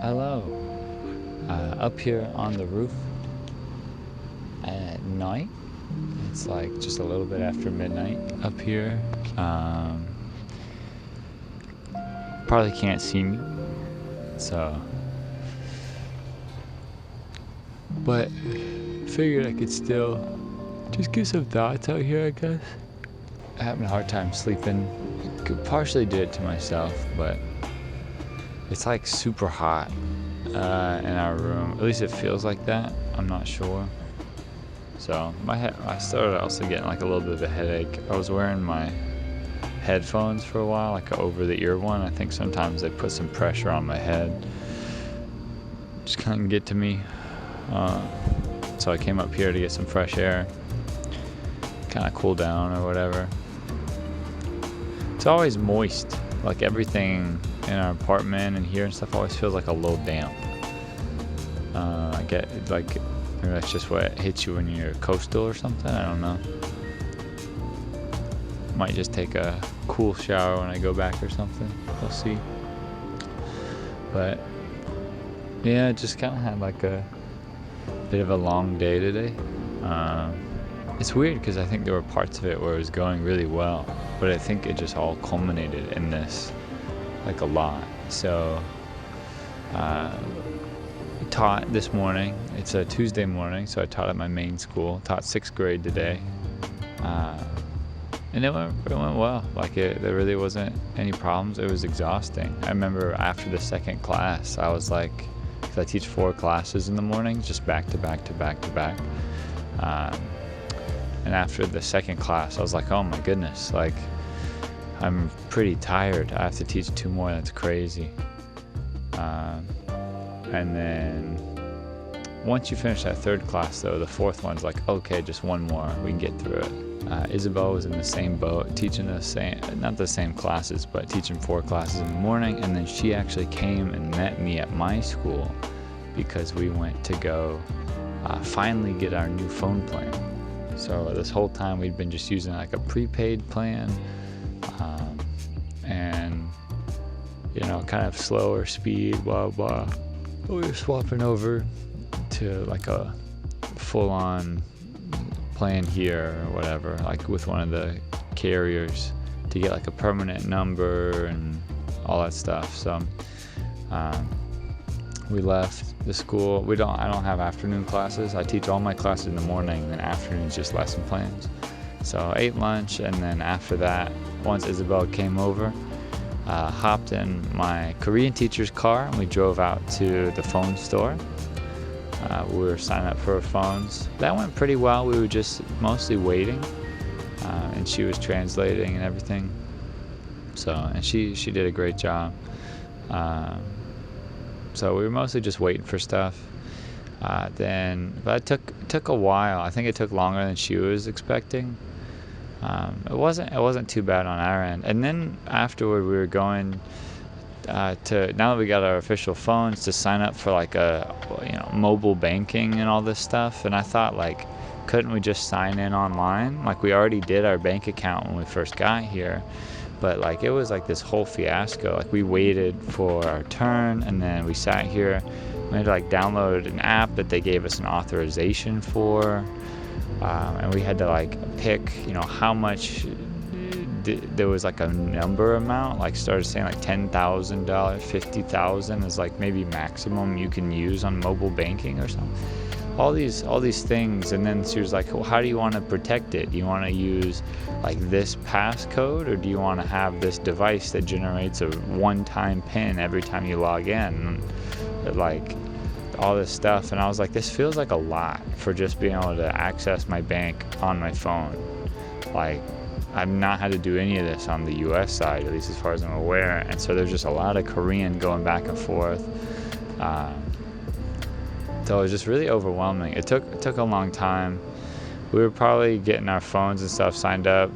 Hello. Up here on the roof at night. It's like just a little bit after midnight up here. Probably can't see me. So, but figured I could still just get some thoughts out here, I guess. Having a hard time sleeping. Could partially do it to myself, but it's like super hot in our room. At least it feels like that. I'm not sure. So I started also getting like a little bit of a headache. I was wearing my headphones for a while, like an over-the-ear one. I think sometimes they put some pressure on my head. Just kind of get to me. So I came up here to get some fresh air, kind of cool down or whatever. It's always moist. Like everything in our apartment and here and stuff always feels like a little damp. I get like maybe that's just what hits you when you're coastal or something. I don't know. Might just take a cool shower when I go back or something. We'll see. But yeah, I just kind of had like a bit of a long day today. It's weird because I think there were parts of it where it was going really well, but I think it just all culminated in this, like a lot. So, taught this morning. It's a Tuesday morning, so I taught at my main school. Taught 6th grade today, and it went well. Like there really wasn't any problems. It was exhausting. I remember after the second class, I was like, because I teach 4 classes in the morning, just back to back to back to back. And after the second class, I was like, oh my goodness, like I'm pretty tired. I have to teach 2 more. That's crazy. And then once you finish that 3rd class, though, the 4th one's like, okay, just 1 more. We can get through it. Isabel was in the same boat, teaching not the same classes, but teaching 4 classes in the morning. And then she actually came and met me at my school because we went to go finally get our new phone plan. So this whole time we'd been just using like a prepaid plan, and kind of slower speed, blah blah. But we were swapping over to like a full-on plan here or whatever, like with one of the carriers to get like a permanent number and all that stuff. So we left the school. I don't have afternoon classes. I teach all my classes in the morning, and then afternoon's just lesson plans. So I ate lunch, and then after that, once Isabel came over, hopped in my Korean teacher's car, and we drove out to the phone store. We were signing up for our phones. That went pretty well. We were just mostly waiting, and she was translating and everything. So, and she did a great job. So we were mostly just waiting for stuff. But it took a while. I think it took longer than she was expecting. It wasn't too bad on our end. And then afterward, we were going now that we got our official phones, to sign up for like a mobile banking and all this stuff. And I thought, like, couldn't we just sign in online? Like, we already did our bank account when we first got here. But like, it was like this whole fiasco. Like, we waited for our turn, and then we sat here. We had to like download an app that they gave us an authorization for, and we had to like pick, how much. There was like a number amount, like started saying like $10,000, $50,000 is like maybe maximum you can use on mobile banking or something. All these things, and then she was like, well, how do you want to protect it? Do you want to use like this passcode, or do you want to have this device that generates a one-time PIN every time you log in? And, like, all this stuff, and I was like, this feels like a lot for just being able to access my bank on my phone. Like, I've not had to do any of this on the US side, at least as far as I'm aware, and so there's just a lot of Korean going back and forth. So it was just really overwhelming. It took a long time. We were probably getting our phones and stuff signed up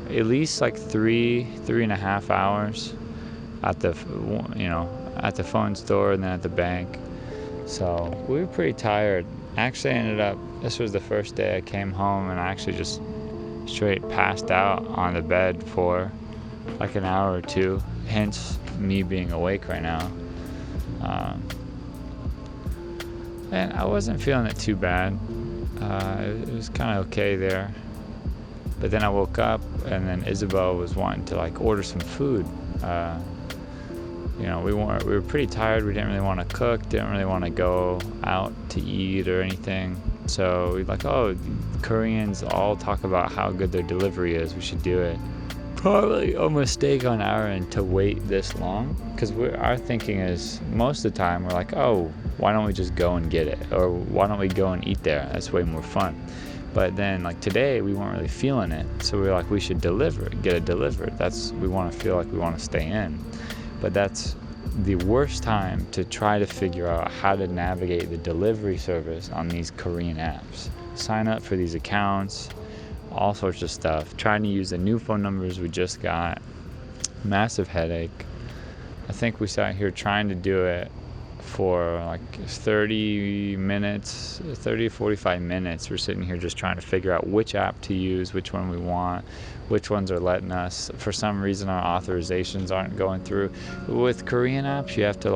at least like 3.5 hours at the phone store and then at the bank. So we were pretty tired. Actually this was the first day I came home, and I actually just straight passed out on the bed for like an hour or two, hence me being awake right now. And I wasn't feeling it too bad. It was kind of okay there. But then I woke up, and then Isabel was wanting to like order some food. We were pretty tired. We didn't really want to cook. Didn't really want to go out to eat or anything. So we like, oh, Koreans all talk about how good their delivery is. We should do it. Probably a mistake on our end to wait this long, because our thinking is most of the time we're like, oh, why don't we just go and get it, or why don't we go and eat there? That's way more fun. But then like today we weren't really feeling it, so we were like, we should get it delivered. We want to feel like we want to stay in. But that's the worst time to try to figure out how to navigate the delivery service on these Korean apps. Sign up for these accounts, all sorts of stuff. Trying to use the new phone numbers we just got. Massive headache. I think we sat here trying to do it for like 30 to 45 minutes. We're sitting here just trying to figure out which app to use, which one we want, which ones are letting us. For some reason our authorizations aren't going through. With Korean apps, you have to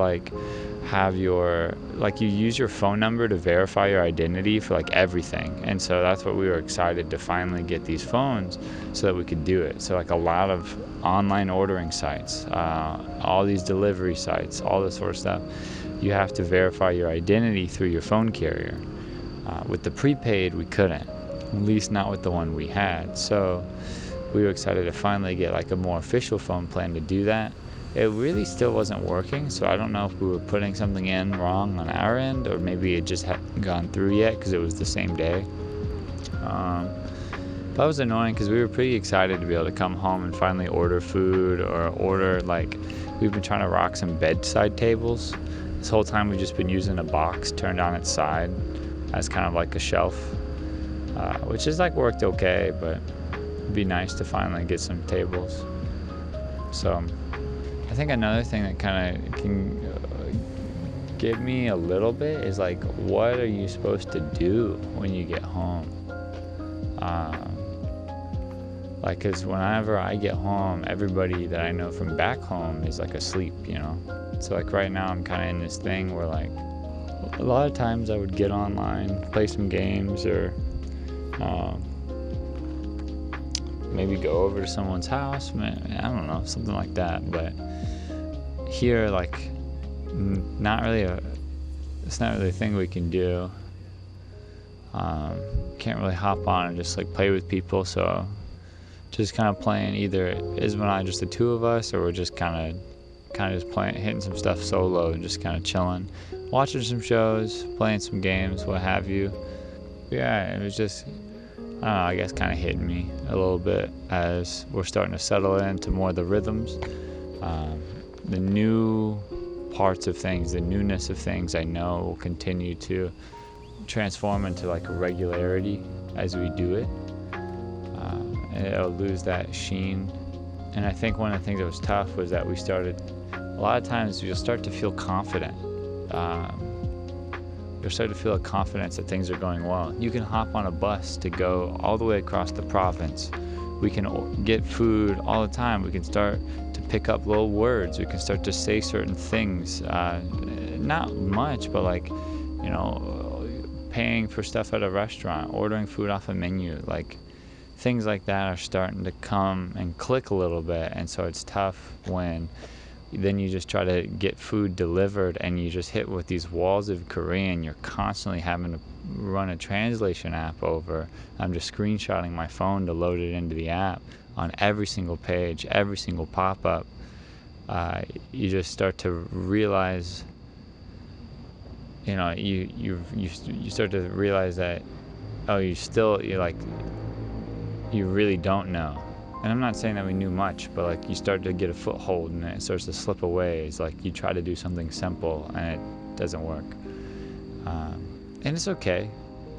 have you use your phone number to verify your identity for everything. And so that's what we were excited to finally get these phones so that we could do it. So a lot of online ordering sites, all these delivery sites, all this sort of stuff, you have to verify your identity through your phone carrier. With the prepaid, we couldn't, at least not with the one we had. So we were excited to finally get a more official phone plan to do that. It really still wasn't working, so I don't know if we were putting something in wrong on our end, or maybe it just hadn't gone through yet because it was the same day. That was annoying because we were pretty excited to be able to come home and finally order food, or we've been trying to rock some bedside tables. This whole time we've just been using a box turned on its side as kind of like a shelf, which is worked okay, but it'd be nice to finally get some tables. So I think another thing that kind of can get me a little bit is what are you supposed to do when you get home? Because whenever I get home, everybody that I know from back home is asleep, So right now I'm kind of in this thing where a lot of times I would get online, play some games, or maybe go over to someone's house. I don't know, something like that. But here, it's not really a thing we can do. Can't really hop on and just play with people. So just kind of playing, either Isma and I, just the two of us, or we're just kind of just playing, hitting some stuff solo and just kind of chilling, watching some shows, playing some games, what have you. Yeah, it was just, I don't know, I guess kind of hitting me a little bit as we're starting to settle into more of the rhythms. The new parts of things, the newness of things, I know will continue to transform into a regularity as we do it. And it'll lose that sheen. And I think one of the things that was tough was that a lot of times you'll start to feel confident. You'll start to feel a confidence that things are going well. You can hop on a bus to go all the way across the province. We can get food all the time. We can start to pick up little words. We can start to say certain things. Not much, but paying for stuff at a restaurant, ordering food off a menu, things like that are starting to come and click a little bit. And so it's tough when then you just try to get food delivered and you just hit with these walls of Korean. You're constantly having to run a translation app over. I'm just screenshotting my phone to load it into the app on every single page, every single pop-up. You just start to realize, you start to realize that, you really don't know. And I'm not saying that we knew much, but you start to get a foothold and it starts to slip away. It's you try to do something simple and it doesn't work. And it's okay.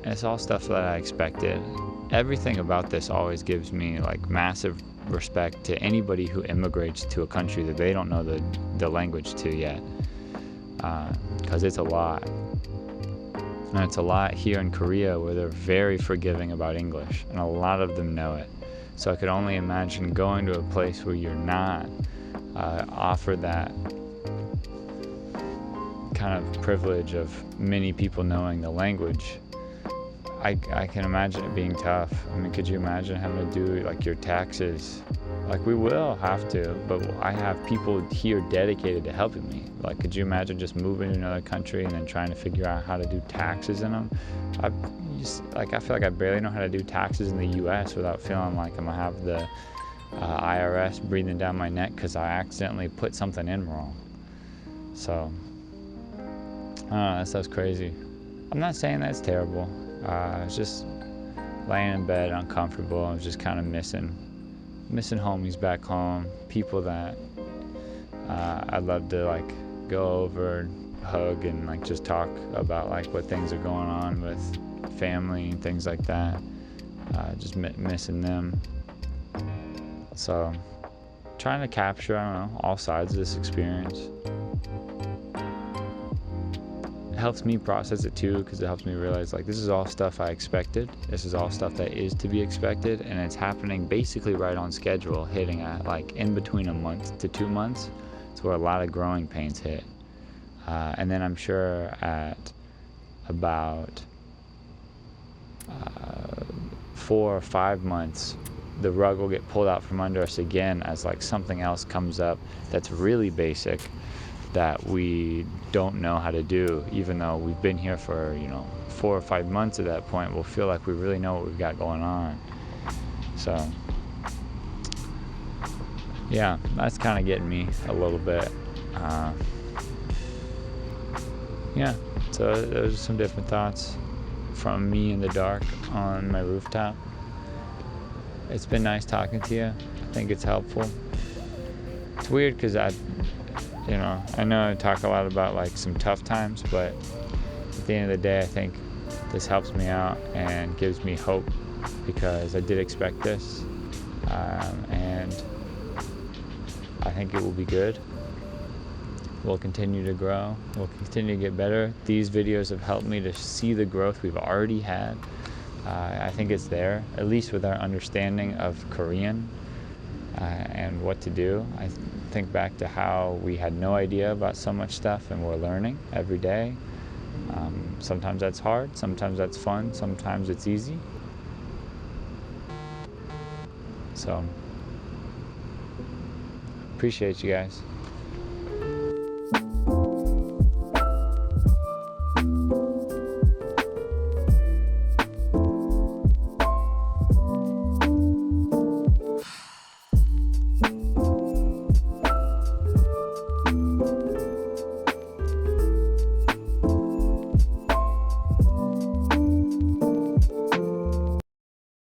It's all stuff that I expected. Everything about this always gives me massive respect to anybody who immigrates to a country that they don't know the language to yet. Because it's a lot. And it's a lot here in Korea where they're very forgiving about English, and a lot of them know it. So I could only imagine going to a place where you're not offered that kind of privilege of many people knowing the language, I can imagine it being tough. I mean, could you imagine having to do like your taxes? Like, we will have to, but I have people here dedicated to helping me. Like, could you imagine just moving to another country and then trying to figure out how to do taxes in them? I feel like I barely know how to do taxes in the U.S. without feeling like I'm gonna have the IRS breathing down my neck because I accidentally put something in wrong. So, I don't know, that stuff's crazy. I'm not saying that's terrible. I was just laying in bed, uncomfortable. I was just kind of missing homies back home, people that I'd love to like go over and hug and like just talk about like what things are going on with family and things like that. Just missing them. So trying to capture, I don't know, all sides of this experience. It helps me process it too, because it helps me realize like this is all stuff I expected. This is all stuff that is to be expected, and it's happening basically right on schedule, hitting at like in between a month to 2 months. It's where a lot of growing pains hit. And then I'm sure at about 4 or 5 months, the rug will get pulled out from under us again as like something else comes up that's really basic that we don't know how to do, even though we've been here for 4 or 5 months. At that point, we'll feel like we really know what we've got going on. So yeah, that's kind of getting me a little bit. Yeah, so those are some different thoughts from me in the dark on my rooftop. It's been nice talking to you. I think it's helpful. It's weird because I know I talk a lot about like some tough times, but at the end of the day, I think this helps me out and gives me hope, because I did expect this, and I think it will be good. We'll continue to grow. We'll continue to get better. These videos have helped me to see the growth we've already had. I think it's there, at least with our understanding of Korean and what to do. I think back to how we had no idea about so much stuff, and we're learning every day. Sometimes that's hard, sometimes that's fun, sometimes it's easy. So, appreciate you guys.